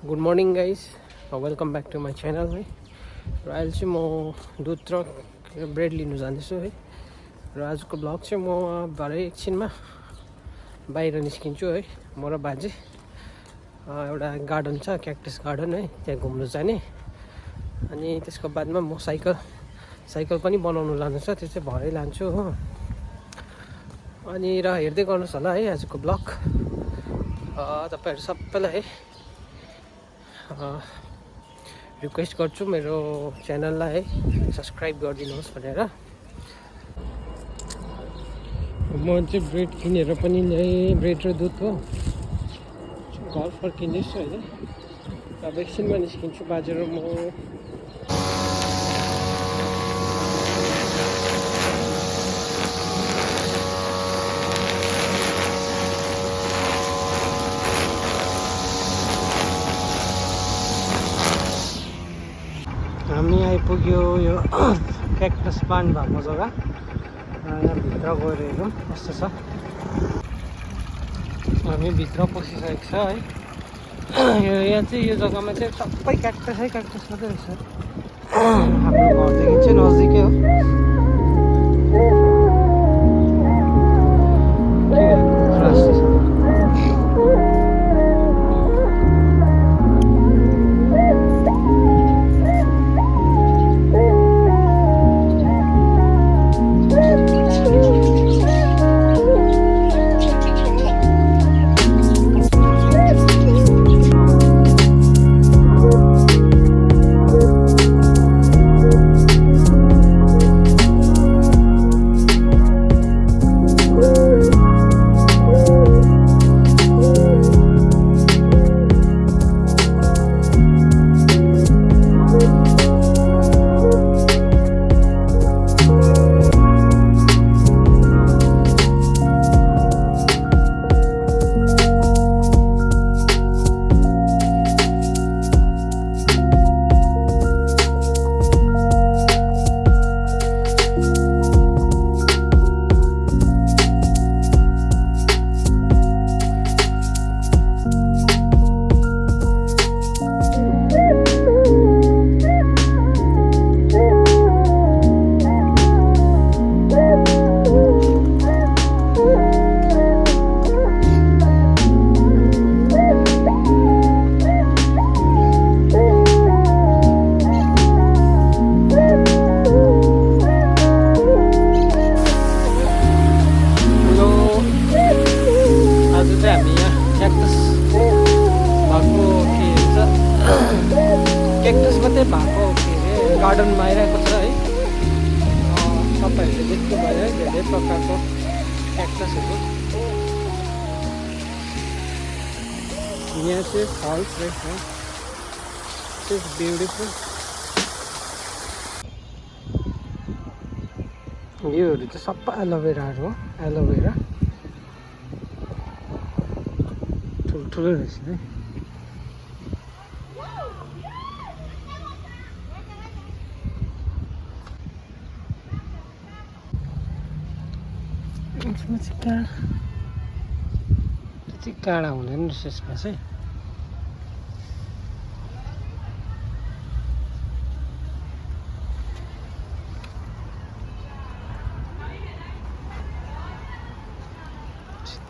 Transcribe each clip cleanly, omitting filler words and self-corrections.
Good morning guys, welcome back to my channel है। र अहिले चाहिँ म दुध र ब्रेड लिनु जाँदैछु है। र आजको ब्लग चाहिँ म भरे एकछिनमा बाहिर निस्किन्छु है। म र बाजे एउटा गार्डन छ, क्याक्टस गार्डन है, त्यहाँ घुम्नु जाने। अनि त्यसको बादमा म साइकल पनि बनाउनु लानु छ, त्यो चाहिँ भरै लान्छु हो। अनि र हेर्दै गर्नुहोस् होला है आजको ब्लग। तपाईँहरू सबैलाई रिक्वेस्ट गर्छु मेरो च्यानललाई है सब्सक्राइब गरिदिनुहोस् भनेर। म चाहिँ ब्रेड किनेर पनि ल्याएँ, ब्रेड र दुध हो, घर फर्किँदैछु होइन। अब एकछिनमा निस्किन्छु बाजे र म। हामी आइपुग्यो यो क्याक्टस प्लान्ट भएको जग्गा। यहाँ भित्र गएर हेरौँ कस्तो छ। हामी भित्र पसिसकेको छ है। यहाँ चाहिँ यो जग्गामा चाहिँ सबै क्याक्टस है, क्याक्टस मात्रै रहेछ। हाम्रो घरदेखि चाहिँ नजिकै हो। क्याक्टस मात्रै भएको के अरे गार्डनमा आइरहेको छ है। तपाईँहरूले देख्नु भयो है, धेरै प्रकारको क्याक्टसहरू। यहाँ चाहिँ फल्स रहेछ, इट्स ब्युटिफुल। योहरू चाहिँ सबै एलोभेराहरू हो, एलोभेरा ठुल्ठुलो रहेछ है। काँडा हुँदैन रहेछ यसमा चाहिँ।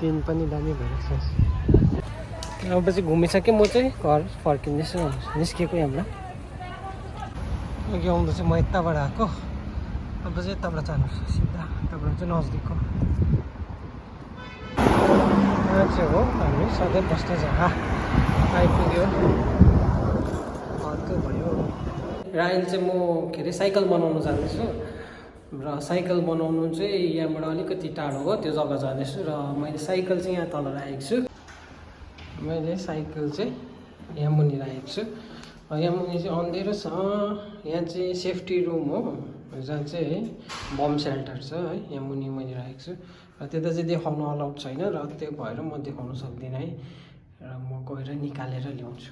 दिन पनि दामी भइरहेको छ। अब चाहिँ घुमिसकेँ, म चाहिँ घर फर्किँदैछु, निस्केको यहाँबाट। अघि आउँदा चाहिँ म यताबाट आएको, अब चाहिँ यताबाट जानुपर्छ सिधा, यताबाट चाहिँ नजिक हो। यहाँ चाहिँ हो हामी सधैँ बस्ने जग्गा, आइपुग्यो, अर्को भयो। र अहिले चाहिँ म के अरे साइकल बनाउनु जाँदैछु। र साइकल बनाउनु चाहिँ यहाँबाट अलिकति टाढो हो, त्यो जग्गा जाँदैछु। र मैले साइकल चाहिँ यहाँ तल राखेको छु। मैले साइकल चाहिँ यहाँ मुनि राखेको छु। यहाँ मुनि चाहिँ अँधेरो छ। यहाँ चाहिँ सेफ्टी रुम हो, जहाँ चाहिँ है बम सेल्टर छ है। यहाँ मुनि मैले राखेको छु। र त्यता चाहिँ देखाउनु अलाउड छैन, र त्यो भएर म देखाउनु सक्दिनँ है। र म गएर निकालेर ल्याउँछु।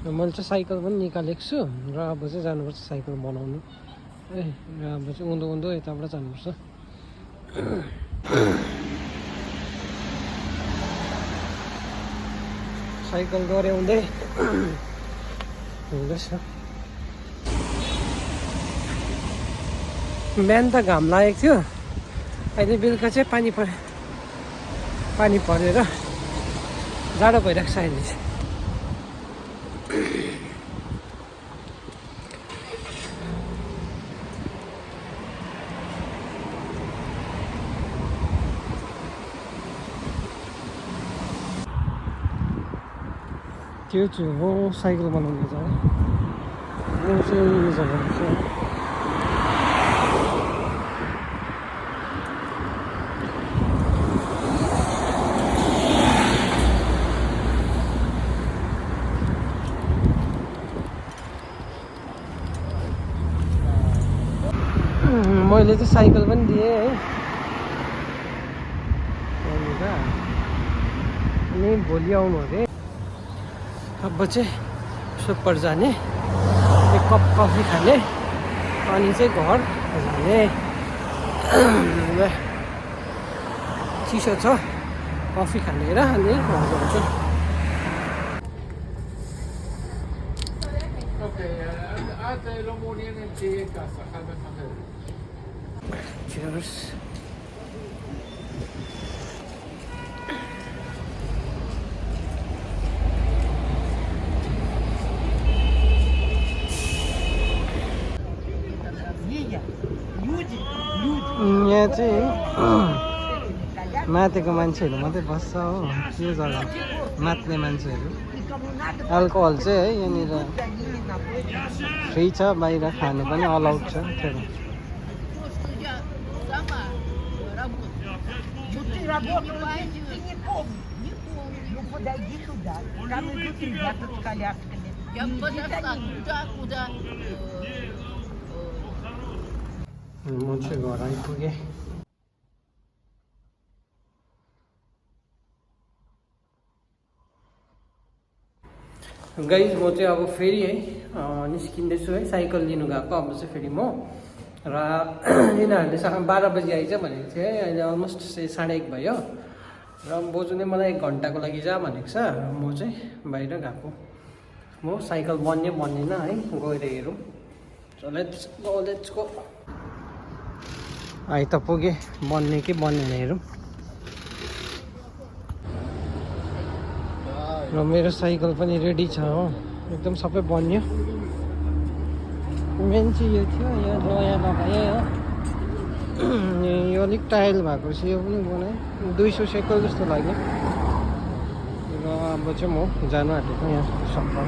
मैले चाहिँ साइकल पनि निकालेको छु। र अब चाहिँ जानुपर्छ साइकल बनाउनु है। र अब चाहिँ उँधो उँधो यताबाट जानुपर्छ। साइकल गऱ्याउँदै हिँड्दैछ। बिहान त घाम लागेको थियो, अहिले बेलुका चाहिँ पानी परेर जाडो भइरहेको छ अहिले चाहिँ। त्यो चाहिँ हो साइकल बनाउने जग्गा। यो चाहिँ यो जग्गा छ। मैले चाहिँ साइकल पनि दिएँ है अनि भोलि आउनु अरे। अब चाहिँ सुपर जाने, एक कप कफी खाने, अनि चाहिँ घर जाने। चिसो छ, कफी खानेर अनि घर जान्छु। Cheers. यहाँ चाहिँ मातेको मान्छेहरू मात्रै बस्छ हो, यो जग्गा मात्ने मान्छेहरू। अल्कोहल चाहिँ है यहाँनिर फ्री छ, बाहिर खानु पनि अलाउड छ। म चाहिँ घर आइपुगेँ। गाइज म चाहिँ अब फेरि है निस्किँदैछु है, साइकल लिनु गएको अब चाहिँ फेरि म। र यिनीहरूले 12 बजी आइज भनेको थियो है, अहिले अलमोस्ट 1:30 भयो। र बोजूले मलाई 1 घन्टाको लागि जा भनेको छ। र म चाहिँ बाहिर गएको, म साइकल बन्ने बन्नेन है, गएर हेरौँ। Let's go. अहिले त पुगेँ, बन्ने कि बन्नेन हेरौँ। र मेरो साइकल पनि रेडी छ हो, एकदम सबै बन्यो। मेन चाहिँ यो थियो, यो नयाँ लगाएँ हो। यो अलिक टाइल भएको छ, यो पनि बनाएँ। 200 सेकल जस्तो लाग्यो। र अब चाहिँ म जानु आँटेको यहाँ सफा।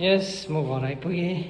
यस, म घर आइपुगेँ।